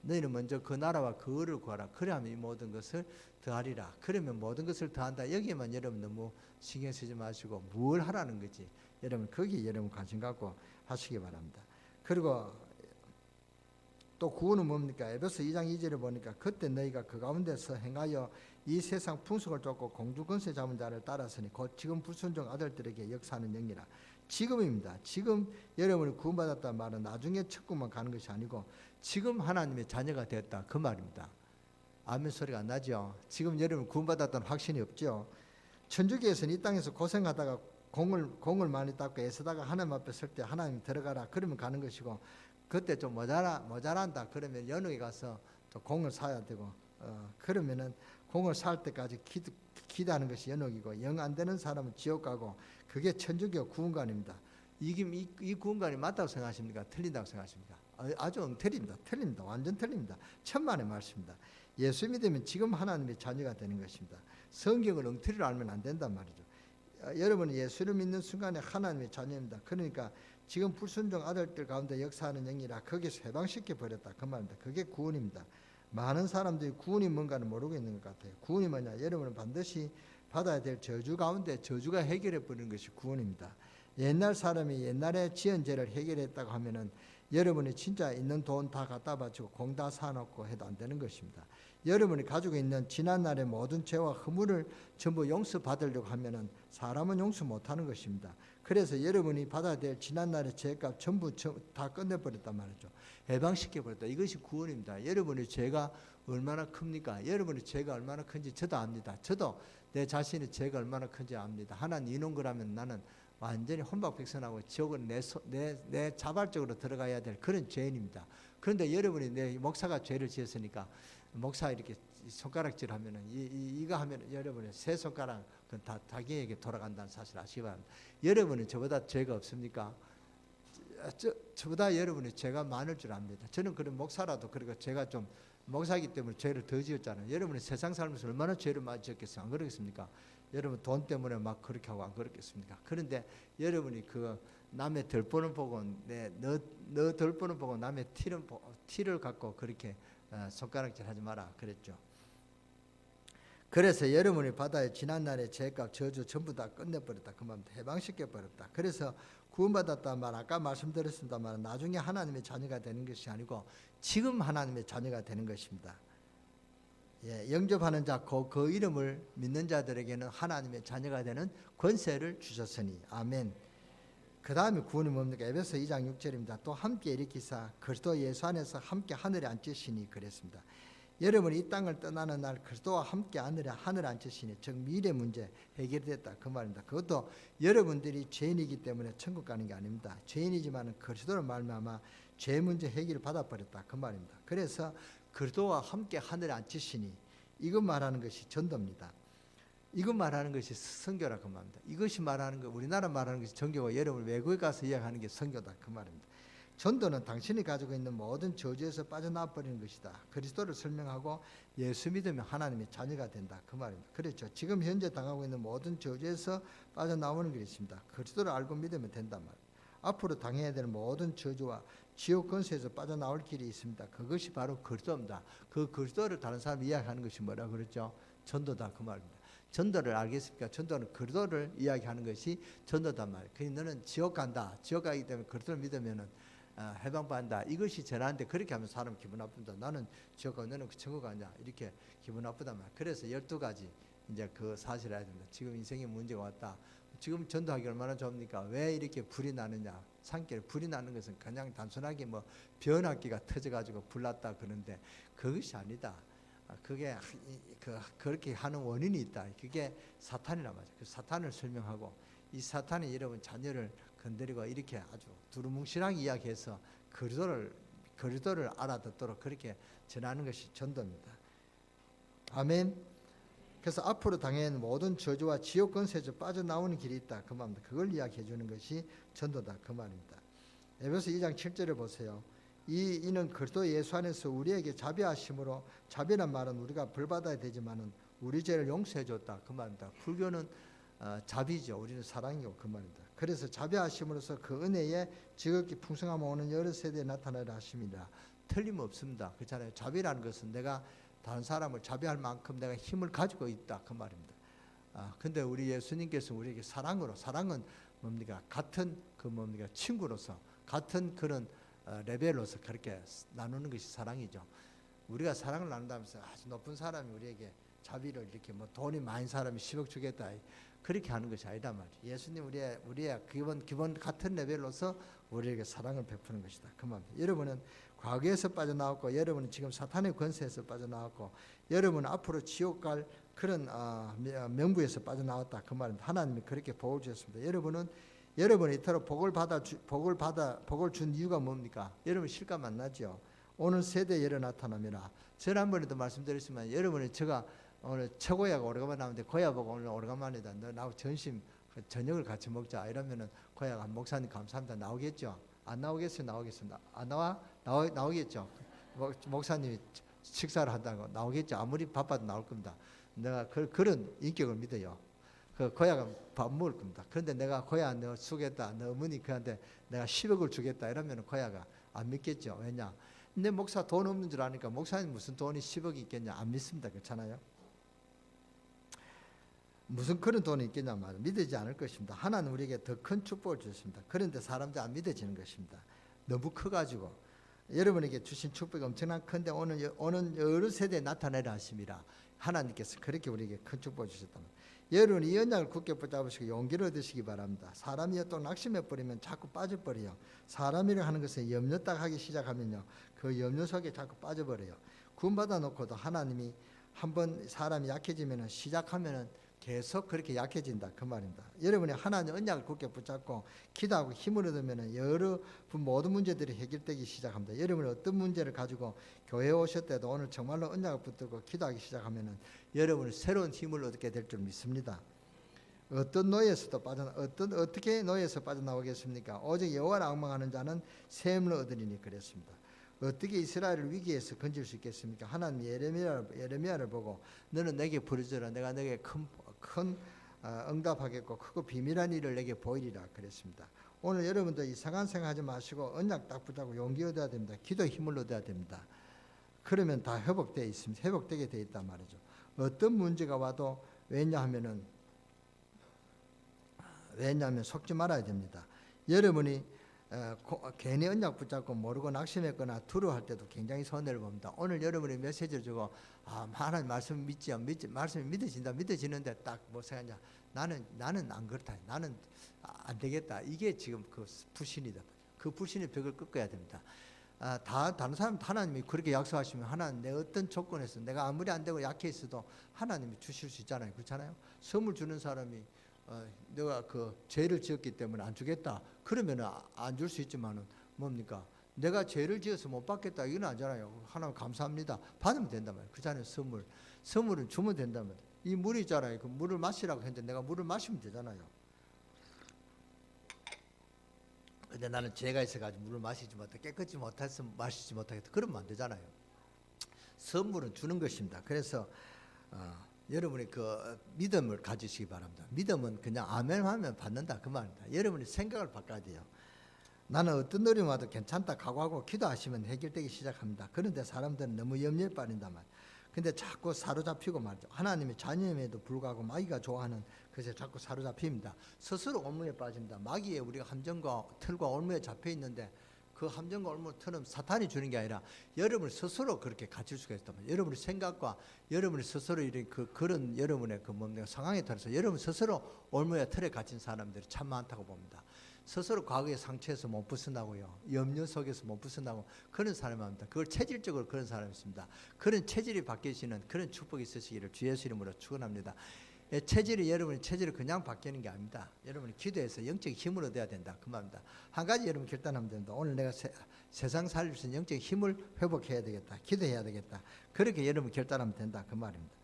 S2: 너희는 먼저 그 나라와 그 의를 구하라. 그러하면 이 모든 것을 더하리라. 그러면 모든 것을 더한다. 여기에만 여러분 너무 신경 쓰지 마시고 뭘 하라는 거지. 여러분 거기에 여러분 관심 갖고 하시기 바랍니다. 그리고 또 구원은 뭡니까? 에베소 2장 2절에 보니까 그때 너희가 그 가운데서 행하여 이 세상 풍속을 쫓고 공주 권세 잡은 자를 따랐으니 곧 지금 불순종 아들들에게 역사하는 영이라. 지금입니다. 지금 여러분이 구원받았다는 말은 나중에 천국만 가는 것이 아니고 지금 하나님의 자녀가 되었다 그 말입니다. 아멘 소리가 안 나죠? 지금 여러분 구원받았다는 확신이 없죠? 천주교에서는 이 땅에서 고생하다가 공을 많이 닦고 애쓰다가 하나님 앞에 설 때 하나님 들어가라 그러면 가는 것이고 그때 좀 모자란다 그러면 연옥에 가서 또 공을 사야 되고 그러면은 공을 살 때까지 기도하는 것이 연옥이고 영 안 되는 사람은 지옥 가고 그게 천주교 구원관입니다. 이 구원관이 맞다고 생각하십니까? 틀린다고 생각하십니까? 아주 엉터리입니다. 틀립니다. 완전 틀립니다. 천만의 말씀입니다. 예수 믿으면 지금 하나님의 자녀가 되는 것입니다. 성경을 엉터리로 알면 안 된단 말이죠. 여러분은 예수를 믿는 순간에 하나님의 자녀입니다. 그러니까 지금 불순종 아들들 가운데 역사하는 영이라 거기서 해방시켜 버렸다 그 말입니다. 그게 구원입니다. 많은 사람들이 구원이 뭔가는 모르고 있는 것 같아요. 구원이 뭐냐? 여러분은 반드시 받아야 될 저주 가운데 저주가 해결해 버리는 것이 구원입니다. 옛날 사람이 옛날에 지은 죄를 해결했다고 하면은 여러분이 진짜 있는 돈 다 갖다 바치고 공 다 사놓고 해도 안 되는 것입니다. 여러분이 가지고 있는 지난날의 모든 죄와 허물을 전부 용서받으려고 하면은 사람은 용서 못하는 것입니다. 그래서 여러분이 받아야 될 지난날의 죄값 전부 다 끝내버렸단 말이죠. 해방시켜버렸다. 이것이 구원입니다. 여러분의 죄가 얼마나 큽니까? 여러분의 죄가 얼마나 큰지 저도 압니다. 저도 내 자신의 죄가 얼마나 큰지 압니다. 하나님 이런 거라면 나는 완전히 혼밥백선하고 지옥은 내 자발적으로 들어가야 될 그런 죄인입니다. 그런데 여러분이 내 목사가 죄를 지었으니까 목사 이렇게 손가락질 하면은 이거 하면 여러분의 세 손가락 다 자기에게 돌아간다는 사실 아시기 바랍니다. 여러분은 저보다 죄가 없습니까? 저보다 여러분이 죄가 많을 줄 압니다. 저는 그런 목사라도 그리고 제가 좀 목사이기 때문에 죄를 더 지었잖아요. 여러분이 세상 살면서 얼마나 죄를 많이 지었겠어요? 안 그러겠습니까? 여러분 돈 때문에 막 그렇게 하고 안 그렇겠습니까? 그런데 여러분이 그 남의 덜보는 보고 너 덜보는 보고 남의 티를 갖고 그렇게 손가락질 하지 마라 그랬죠. 그래서 여러분이 받아야 지난날의 죄값 저주 전부 다 끝내버렸다 그 말입니다. 해방시켜버렸다. 그래서 구원받았다 말 아까 말씀드렸습니다만 나중에 하나님의 자녀가 되는 것이 아니고 지금 하나님의 자녀가 되는 것입니다. 예, 영접하는 자, 그 이름을 믿는 자들에게는 하나님의 자녀가 되는 권세를 주셨으니 아멘. 그 다음에 구원이 뭡니까? 에베소 2장 6절입니다. 또 함께 일으키사 그리스도 예수 안에서 함께 하늘에 앉으시니 그랬습니다. 여러분이 이 땅을 떠나는 날 그리스도와 함께 하늘에 앉으시니 즉 미래 문제 해결됐다 그 말입니다. 그것도 여러분들이 죄인이기 때문에 천국 가는 게 아닙니다. 죄인이지만 그리스도를 말미암아 죄 문제 해결을 받아버렸다 그 말입니다. 그래서 그리스도와 함께 하늘에 앉으시니 이것 말하는 것이 전도입니다. 이것 말하는 것이 선교라 그 말입니다. 이것이 말하는 거 우리나라 말하는 것이 전교고 여러분 외국에 가서 이야기하는 게 선교다 그 말입니다. 전도는 당신이 가지고 있는 모든 저주에서 빠져나와 버리는 것이다. 그리스도를 설명하고 예수 믿으면 하나님의 자녀가 된다 그 말입니다. 그렇죠. 지금 현재 당하고 있는 모든 저주에서 빠져나오는 것이 있습니다. 그리스도를 알고 믿으면 된단 말입니다. 앞으로 당해야 될 모든 저주와 지옥 권세에서 빠져나올 길이 있습니다. 그것이 바로 그리스도입니다. 그 그리스도를 다른 사람이 이야기하는 것이 뭐라고 그랬죠? 전도다 그 말입니다. 전도를 알겠습니까? 전도는 그리스도를 이야기하는 것이 전도단 말이에요. 그러니 너는 지옥 간다. 지옥 가기 때문에 그리스도를 믿으면은 해방받는다. 이것이 전하는데 그렇게 하면 사람 기분 나쁜다. 나는 지옥 가 너는 천국 가냐 이렇게 기분 나쁘단 말이에요. 그래서 12가지 이제 그 사실을 알아야 됩니다. 지금 인생에 문제가 왔다. 지금 전도하기 얼마나 좋습니까? 왜 이렇게 불이 나느냐? 산길에 불이 나는 것은 그냥 단순하게 뭐 변압기가 터져가지고 불났다 그런데 그것이 아니다. 그게 그렇게 하는 원인이 있다. 그게 사탄이란 말이죠. 그 사탄을 설명하고 이 사탄이 여러분 자녀를 건드리고 이렇게 아주 두루뭉실하게 이야기해서 그리스도를 알아듣도록 그렇게 전하는 것이 전도입니다. 아멘. 그래서 앞으로 당해야 하는 모든 저주와 지옥 권세에서 빠져나오는 길이 있다 그 말입니다. 그걸 이야기해 주는 것이 전도다 그 말입니다. 에베소 2장 7절을 보세요. 이는 그리스도 예수 안에서 우리에게 자비하심으로 자비란 말은 우리가 벌받아야 되지만은 우리 죄를 용서해 줬다 그 말입니다. 불교는 자비죠. 우리는 사랑이고 그 말입니다. 그래서 자비하심으로써 그 은혜에 지극히 풍성함 오는 여러 세대에 나타나려 하십니다. 틀림없습니다. 그렇잖아요. 자비라는 것은 내가 다른 사람을 자비할 만큼 내가 힘을 가지고 있다 그 말입니다. 근데 우리 예수님께서 우리에게 사랑은 뭡니까? 같은 친구로서 같은 그런 레벨로서 그렇게 나누는 것이 사랑이죠. 우리가 사랑을 나눈다면서 아주 높은 사람이 우리에게 자비를 이렇게 뭐 돈이 많은 사람이 10억 주겠다 그렇게 하는 것이 아니다 말이죠. 예수님 우리의 기본 같은 레벨로서 우리에게 사랑을 베푸는 것이다 그 말입니다. 여러분은 과거에서 빠져나왔고 여러분은 지금 사탄의 권세에서 빠져나왔고 여러분은 앞으로 지옥 갈 그런 명부에서 빠져나왔다 그 말입니다. 하나님이 그렇게 복을 주셨습니다. 여러분이 이토록 복을 준 이유가 뭡니까? 여러분 실감 안 나죠? 오늘 세대에 열어 나타나면 지난번에도 말씀드렸지만 여러분이 제가 오늘 최고야가 오래간만에 나오는데 고야 보고 오늘 오래간만이다. 너 나하고 저녁을 같이 먹자 이러면은 고야가 목사님 감사합니다 나오겠죠? 안 나오겠어요? 나오겠습니다. 안 나오겠죠? 목사님이 식사를 한다고 나오겠죠? 아무리 바빠도 나올 겁니다. 내가 그런 인격을 믿어요. 그 고야가 밥 먹을 겁니다. 그런데 내가 고야 너 주겠다, 너 어머니 그한테 내가 10억을 주겠다 이러면 고야가 안 믿겠죠. 왜냐? 내 목사 돈 없는 줄 아니까 목사님 무슨 돈이 10억이 있겠냐? 안 믿습니다. 그렇잖아요. 무슨 그런 돈이 있겠냐 말이야. 믿어지지 않을 것입니다. 하나는 우리에게 더 큰 축복을 주셨습니다. 그런데 사람들 안 믿어지는 것입니다. 너무 커가지고 여러분에게 주신 축복이 엄청난 큰데 오는 여러 세대에 나타내라 하심이라. 하나님께서 그렇게 우리에게 큰 축복을 주셨다. 여러분 이 언약을 굳게 붙잡으시고 용기를 얻으시기 바랍니다. 사람이 또 낙심해 버리면 자꾸 빠져버려요. 사람이라 하는 것은 염려 딱 하기 시작하면요, 그 염려 속에 자꾸 빠져버려요. 구원받아 놓고도 하나님이 한번 사람이 약해지면 시작하면은 계속 그렇게 약해진다 그 말입니다. 여러분이 하나님 언약을 굳게 붙잡고 기도하고 힘을 얻으면 여러 모든 문제들이 해결되기 시작합니다. 여러분이 어떤 문제를 가지고 교회에 오셨대도 오늘 정말로 언약을 붙들고 기도하기 시작하면 여러분은 새로운 힘을 얻게 될 줄 믿습니다. 어떤 노예에서도 어떻게 노예에서 빠져나오겠습니까? 오직 여호와를 앙망하는 자는 새 힘을 얻으리니 그랬습니다. 어떻게 이스라엘을 위기에서 건질 수 있겠습니까? 하나님 예레미야를 보고 너는 내게 부르짖으라. 내가 내게 큰 응답하겠고 크고 비밀한 일을 내게 보이리라 그랬습니다. 오늘 여러분도 이상한 생각하지 마시고 언약 딱 붙잡고 용기 얻어야 됩니다. 기도 힘을 얻어야 됩니다. 그러면 다 회복되어 있습니다. 회복되게 되어 있단 말이죠. 어떤 문제가 와도 왜냐하면 속지 말아야 됩니다. 여러분이 괜히 언약 붙잡고 모르고 낙심했거나 두려워할 때도 굉장히 손해를 봅니다. 오늘 여러분이 메시지를 주고 하나님 말씀 말씀이 믿어지는데 딱 뭐 생각하냐, 나는 안 그렇다, 나는 안 되겠다, 이게 지금 그 불신이다. 그 불신의 벽을 꺾어야 됩니다. 다른 사람 하나님이 그렇게 약속하시면 하나님 내 어떤 조건에서 내가 아무리 안 되고 약해 있어도 하나님이 주실 수 있잖아요. 그렇잖아요. 선물 주는 사람이 내가 그 죄를 지었기 때문에 안 주겠다 그러면 안 줄 수 있지만은 뭡니까? 내가 죄를 지어서 못 받겠다 이건 아니잖아요. 하나님 감사합니다 받으면 된단 말이에요. 그잖아요. 선물은 주면 된단 말이에요. 이 물이 있잖아요. 그 물을 마시라고 했는데 내가 물을 마시면 되잖아요. 근데 나는 죄가 있어가지고 물을 마시지 못해 깨끗이 못해서 마시지 못하겠다 그러면 안 되잖아요. 선물은 주는 것입니다. 그래서 여러분이 그 믿음을 가지시기 바랍니다. 믿음은 그냥 아멘 하면 받는다 그 말입니다. 여러분이 생각을 바꿔야 돼요. 나는 어떤 어려움 와도 괜찮다 각오하고 기도하시면 해결되기 시작합니다. 그런데 사람들은 너무 염려에 빠진단 말이에요. 근데 자꾸 사로잡히고 말이죠. 하나님의 자녀임에도 불구하고 마귀가 좋아하는 것에 자꾸 사로잡힙니다. 스스로 올무에 빠집니다. 마귀에 우리가 함정과 틀과 올무에 잡혀 있는데 그 함정과 올무 틀은 사탄이 주는 게 아니라 여러분 스스로 그렇게 갇힐 수가 있단 말이에요. 여러분의 생각과 여러분이 스스로 이런 그런 여러분의 그 뭔가 상황에 따라서 여러분 스스로 올무에 틀에 갇힌 사람들이 참 많다고 봅니다. 스스로 과거의 상처에서 못 벗어나고요, 염려 속에서 못 벗어나고 그런 사람입니다. 그걸 체질적으로 그런 사람이 있습니다. 그런 체질이 바뀌시는 그런 축복이 있으시기를 주 예수 이름으로 축원합니다. 여러분의 체질이 그냥 바뀌는 게 아닙니다. 여러분이 기도해서 영적 힘을 얻어야 된다 그 말입니다. 한 가지 여러분 결단하면 됩니다. 오늘 내가 세상 살릴 수 있는 영적 힘을 회복해야 되겠다, 기도해야 되겠다, 그렇게 여러분 결단하면 된다 그 말입니다.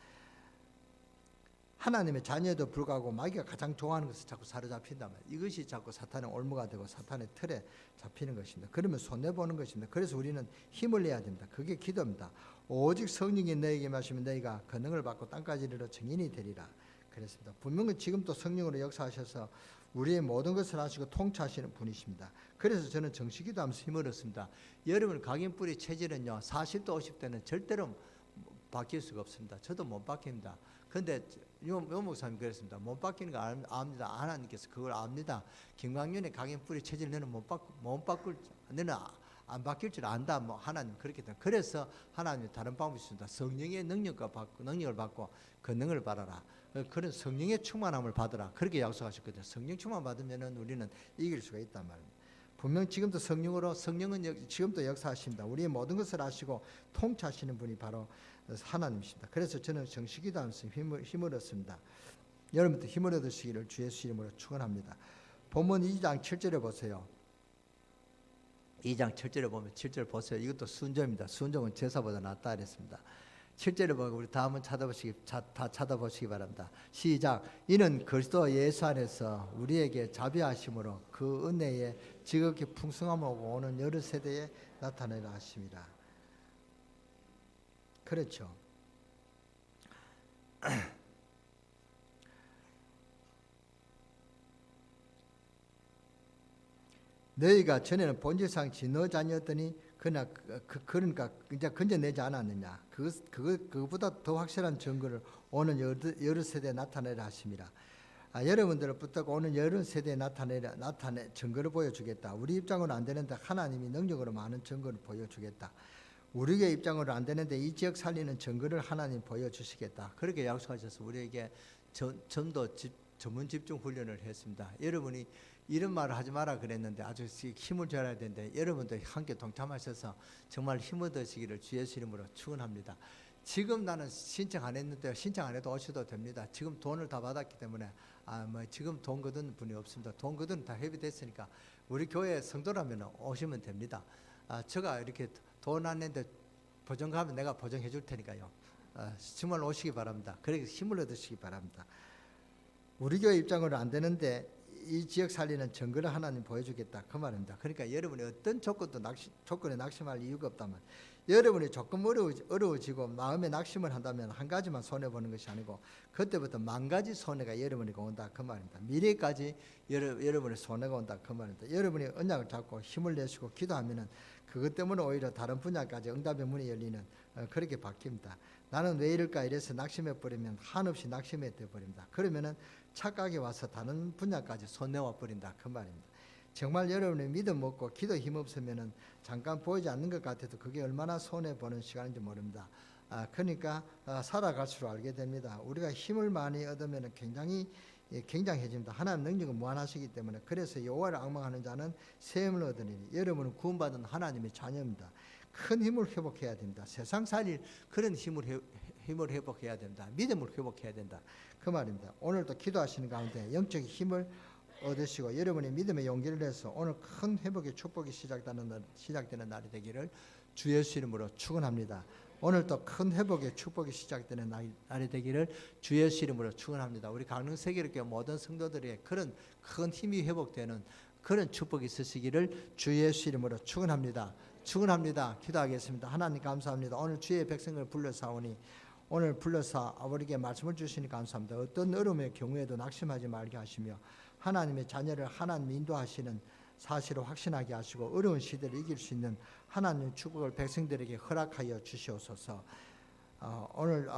S2: 하나님의 자녀에도 불구하고 마귀가 가장 좋아하는 것을 자꾸 사로잡힌단 말이에요. 이것이 자꾸 사탄의 올무가 되고 사탄의 틀에 잡히는 것입니다. 그러면 손해보는 것입니다. 그래서 우리는 힘을 내야 됩니다. 그게 기도입니다. 오직 성령이 너에게 마시면 너희가 권능을 받고 땅까지 이르러 증인이 되리라 그랬습니다. 분명히 지금도 성령으로 역사하셔서 우리의 모든 것을 하시고 통치하시는 분이십니다. 그래서 저는 정식기도 하면서 힘을 얻습니다. 여러분 각인뿌리 체질은요 40도 50대는 절대로 바뀔 수가 없습니다. 저도 못 바뀝니다. 그런데 요 목사님 그랬습니다. 못 바뀌는 거 압니다. 하나님께서 그걸 압니다. 김광윤의 각인뿌리 체질 너는 못 바꿀 너는 안 바뀔 줄 안다. 뭐 하나님 그렇게 돼. 그래서 하나님이 다른 방법이 있습니다. 성령의 능력을 받고 권능을 받아라. 그런 성령의 충만함을 받으라. 그렇게 약속하셨거든요. 성령 충만 받으면은 우리는 이길 수가 있단 말입니다. 분명 지금도 성령은 지금도 역사하십니다. 우리의 모든 것을 아시고 통치하시는 분이 바로 하나님이십니다. 그래서 저는 정식기도 하면서 힘을 얻습니다. 여러분도 힘을 얻으시기를 주 예수 이름으로 축원합니다. 본문 2장 7절에 보세요. 2장 7절에 보면 7절 보세요. 이것도 순종입니다. 순종은 제사보다 낫다 그랬습니다. 7절에 보면 우리 다 한번 찾아보시기 바랍니다. 시작. 이는 그리스도 예수 안에서 우리에게 자비하심으로 그 은혜에 지극히 풍성함하고 오는 여러 세대에 나타내라 하심이라. 그렇죠. 너희가 전에는 본질상 진노 자녀였더니 그러니까 이제 건져내지 않았느냐. 그거보다 더 확실한 증거를 오는 여러 세대에 나타내라 하심이라. 여러분들을 붙들고 오는 여러 세대에 나타내 증거를 보여주겠다. 우리 입장으로 안 되는데 하나님이 능력으로 많은 증거를 보여주겠다. 우리의 입장으로 안 되는데 이 지역 살리는 증거를 하나님 보여주시겠다. 그렇게 약속하셔서 우리에게 전도 전문 집중 훈련을 했습니다. 여러분이 이런 말을 하지 마라 그랬는데 아주 힘을 줘야 되는데 여러분들 함께 동참하셔서 정말 힘을 얻으시기를 주 예수 이름으로 축원합니다. 지금 나는 신청 안 했는데 신청 안 해도 오셔도 됩니다. 지금 돈을 다 받았기 때문에 지금 돈 거둔 분이 없습니다. 돈 거둔 다 해비됐으니까 우리 교회 성도라면 오시면 됩니다. 제가 이렇게 돈 안 냈는데 보증하면 내가 보증해 줄 테니까요. 정말 오시기 바랍니다. 그렇게 힘을 얻으시기 바랍니다. 우리 교회 입장으로 안 되는데 이 지역 살리는 증거를 하나님 보여주겠다 그 말입니다. 그러니까 여러분이 어떤 조건에 낙심할 이유가 없다면 여러분이 조금 어려워지고 마음에 낙심을 한다면 한 가지만 손해보는 것이 아니고 그때부터 만 가지 손해가 여러분에게 온다 그 말입니다. 미래까지 여러분의 손해가 온다 그 말입니다. 여러분이 언약을 잡고 힘을 내시고 기도하면은 그것 때문에 오히려 다른 분야까지 응답의 문이 열리는 그렇게 바뀝니다. 나는 왜 이럴까 이래서 낙심해버리면 한없이 낙심해 돼버립니다. 그러면은 착각이 와서 다른 분야까지 손내와 버린다 그 말입니다. 정말 여러분의 믿음 없고 기도 힘 없으면은 잠깐 보이지 않는 것 같아도 그게 얼마나 손해보는 시간인지 모릅니다. 그러니까 살아갈수록 알게 됩니다. 우리가 힘을 많이 얻으면 굉장히 굉장해집니다. 하나님 능력은 무한하시기 때문에 그래서 여호와를 앙망하는 자는 새 힘을 얻으니 여러분은 구원받은 하나님의 자녀입니다. 큰 힘을 회복해야 됩니다. 세상 살릴 그런 힘을 회복해야 됩니다. 믿음을 회복해야 된다 그 말입니다. 오늘도 기도하시는 가운데 영적인 힘을 얻으시고 여러분의 믿음의 용기를 내서 오늘 큰 회복의 축복이 시작되는 날이 되기를 주 예수 이름으로 축원합니다. 오늘도 큰 회복의 축복이 시작되는 날이 되기를 주 예수 이름으로 축원합니다. 우리 강릉 세계교회 모든 성도들의 그런 큰 힘이 회복되는 그런 축복이 있으시기를 주 예수 이름으로 축원합니다. 축원합니다. 기도하겠습니다. 하나님 감사합니다. 오늘 주의 백성을 불러사오니 오늘 불러서 우리에게 말씀을 주시니 감사합니다. 어떤 어려움의 경우에도 낙심하지 말게 하시며 하나님의 자녀를 하나님 인도하시는 사실을 확신하게 하시고 어려운 시대를 이길 수 있는 하나님의 축복을 백성들에게 허락하여 주시옵소서. 오늘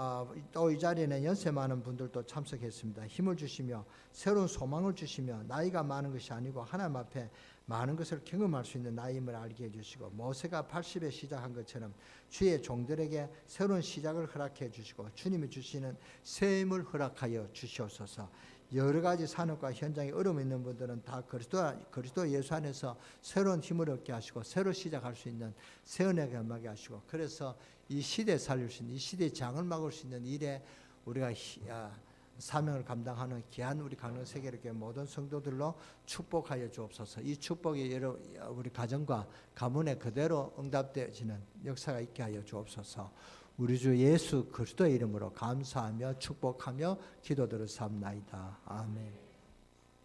S2: 또 이 자리에는 연세 많은 분들도 참석했습니다. 힘을 주시며 새로운 소망을 주시며 나이가 많은 것이 아니고 하나님 앞에 많은 것을 경험할 수 있는 나이임을 알게 해주시고 모세가 80에 시작한 것처럼 주의 종들에게 새로운 시작을 허락해 주시고 주님이 주시는 새 힘을 허락하여 주시옵소서. 여러 가지 산업과 현장에 어려움이 있는 분들은 다 그리스도 예수 안에서 새로운 힘을 얻게 하시고 새로 시작할 수 있는 새 은혜가 임하게 하시고 그래서 이 시대에 살릴 수 있는 이 시대의 장을 막을 수 있는 일에 우리가 사명을 감당하는 귀한 우리 강릉 세계교회 모든 성도들로 축복하여 주옵소서. 이 축복이 우리 가정과 가문에 그대로 응답되어지는 역사가 있게 하여 주옵소서. 우리 주 예수 그리스도의 이름으로 감사하며 축복하며 기도들을 삼나이다. 아멘.